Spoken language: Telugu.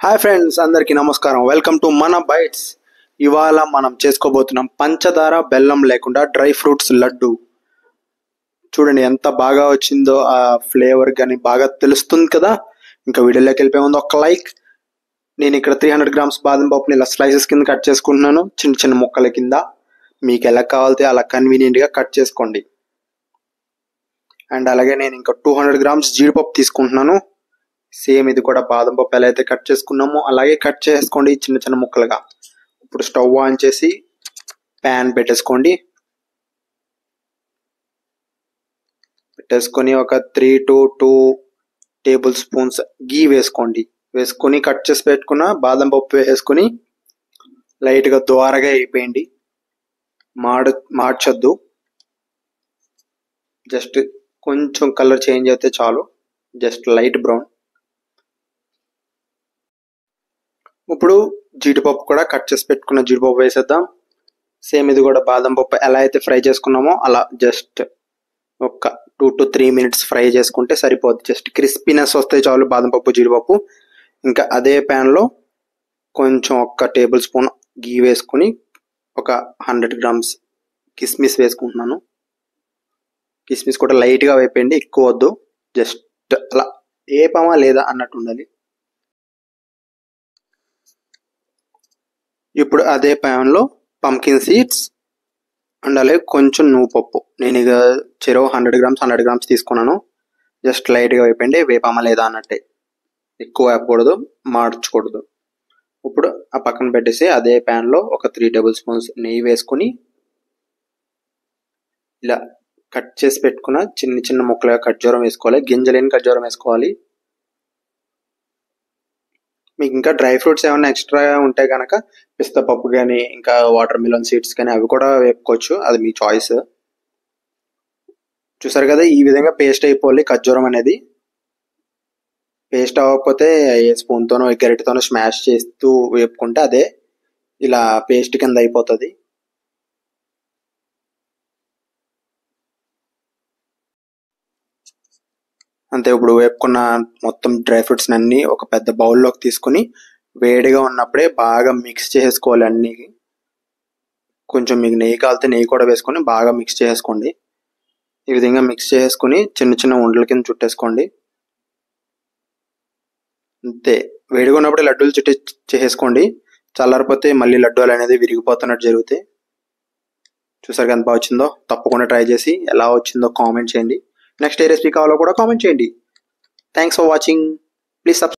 హాయ్ ఫ్రెండ్స్, అందరికీ నమస్కారం. వెల్కమ్ టు మన బైట్స్. ఇవాళ మనం చేసుకోబోతున్నాం పంచదార బెల్లం లేకుండా డ్రై ఫ్రూట్స్ లడ్డు. చూడండి ఎంత బాగా వచ్చిందో, ఆ ఫ్లేవర్ కానీ బాగా తెలుస్తుంది కదా. ఇంకా వీడియోలోకి వెళ్ళిపోయే ముందు ఒక లైక్. నేను ఇక్కడ 300 గ్రామ్స్ బాదం పప్పుని ఇలా స్లైసెస్ కింద కట్ చేసుకుంటున్నాను, చిన్న చిన్న ముక్కల కింద. మీకు ఎలా కావాలితే అలా కన్వీనియంట్గా కట్ చేసుకోండి. అండ్ అలాగే నేను ఇంకా 200 గ్రామ్స్ జీడిపప్పు తీసుకుంటున్నాను. సేమ్ ఇది కూడా బాదం పప్పు ఎలా అయితే కట్ చేసుకున్నామో అలాగే కట్ చేసుకోండి చిన్న చిన్న ముక్కలుగా. ఇప్పుడు స్టవ్ ఆన్ చేసి ప్యాన్ పెట్టేసుకొని ఒక 3 to 2 టేబుల్ స్పూన్స్ గీ వేసుకొని కట్ చేసి పెట్టుకున్న బాదం పప్పు వేసుకొని లైట్గా ద్వారగా అయిపోయింది. మార్చొద్దు, జస్ట్ కొంచెం కలర్ చేంజ్ అయితే చాలు, జస్ట్ లైట్ బ్రౌన్. ఇప్పుడు జీడిపప్పు కూడా కట్ చేసి పెట్టుకున్న జీడిపప్పు వేసేద్దాం. సేమ్ ఇది కూడా బాదం పప్పు ఎలా అయితే ఫ్రై చేసుకున్నామో అలా జస్ట్ ఒక 2 to 3 minutes ఫ్రై చేసుకుంటే సరిపోద్ది. జస్ట్ క్రిస్పీనెస్ వస్తే చాలు బాదం పప్పు జీడిపప్పు. ఇంకా అదే ప్యాన్లో కొంచెం ఒక టేబుల్ స్పూన్ గీ వేసుకుని ఒక 100 గ్రామ్స్ కిస్మిస్ వేసుకుంటున్నాను. కిస్మిస్ కూడా లైట్గా వేపేయండి, ఎక్కువ వద్దు, జస్ట్ అలా ఏపమా లేదా అన్నట్టు ఉండాలి. ఇప్పుడు అదే ప్యాన్లో పంకిన్ సీడ్స్ అండ్ అలాగే కొంచెం నువ్వు పప్పు, నేను ఇక చెరో 100 గ్రామ్స్ తీసుకున్నాను. జస్ట్ లైట్గా వేపండి, వేపమా లేదా అన్నట్టే, ఎక్కువ వేపకూడదు, మార్చకూడదు. ఇప్పుడు ఆ పక్కన పెట్టేసి అదే ప్యాన్లో ఒక 3 టేబుల్ స్పూన్స్ నెయ్యి వేసుకుని ఇలా కట్ చేసి పెట్టుకున్న చిన్న చిన్న ముక్కలుగా ఖర్జూరం వేసుకోవాలి, గింజలేని ఖర్జూరం వేసుకోవాలి. మీకు ఇంకా డ్రై ఫ్రూట్స్ ఏమైనా ఎక్స్ట్రా ఉంటే కనుక పిస్తా పప్పు కానీ ఇంకా వాటర్ మిలన్ సీడ్స్ కానీ అవి కూడా వేపుకోవచ్చు, అది మీ చాయిస్. చూసారు కదా, ఈ విధంగా పేస్ట్ అయిపోవాలి ఖర్జూరం అనేది. పేస్ట్ అవ్వకపోతే ఏ స్పూన్తోనో గరిటెతోనో స్మాష్ చేస్తూ వేపుకుంటే అదే ఇలా పేస్ట్ కింద అయిపోతుంది. అంతే. ఇప్పుడు వేపుకున్న మొత్తం డ్రై ఫ్రూట్స్ అన్ని ఒక పెద్ద బౌల్లోకి తీసుకుని వేడిగా ఉన్నప్పుడే బాగా మిక్స్ చేసుకోవాలి అన్ని. కొంచెం మీకు నెయ్యి కాలితే నెయ్యి కూడా వేసుకొని బాగా మిక్స్ చేసుకోండి. ఈ విధంగా మిక్స్ చేసుకుని చిన్న చిన్న ఉండల కింద చుట్టేసుకోండి. అంతే. వేడిగా ఉన్నప్పుడే లడ్డూలు చేసేసుకోండి, చల్లారిపోతే మళ్ళీ లడ్డూలు అనేది విరిగిపోతున్నట్టు జరుగుతాయి. చూసారు ఎంత బాగా వచ్చిందో. తప్పకుండా ట్రై చేసి ఎలా వచ్చిందో కామెంట్ చేయండి. నెక్స్ట్ ఏ రెసిపీ కావాలో కూడా కామెంట్ చేయండి. Thanks for watching. Please subscribe.